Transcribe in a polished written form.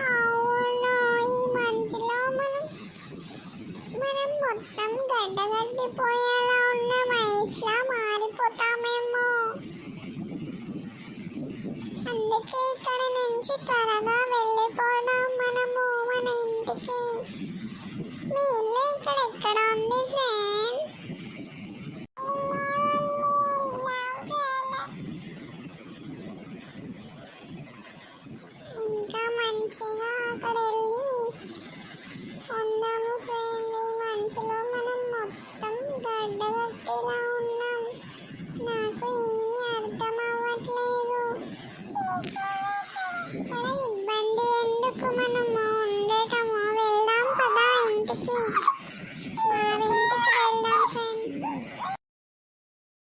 అవును, ఈ మంచులో మనం మొత్తం గడ్డగట్టిపోయేలా ఉన్నాం, ఐస్లా మారిపోతామేమో. అందుకే ఇక్కడ నుంచి త్వరగా వెళ్ళిపోదాం మనము మన ఇంటికి. మీ ఇల్లు ఇక్కడ ఎక్కడ ఉంది ఫ్రెండ్? ఇంకా మంచిగా అక్కడ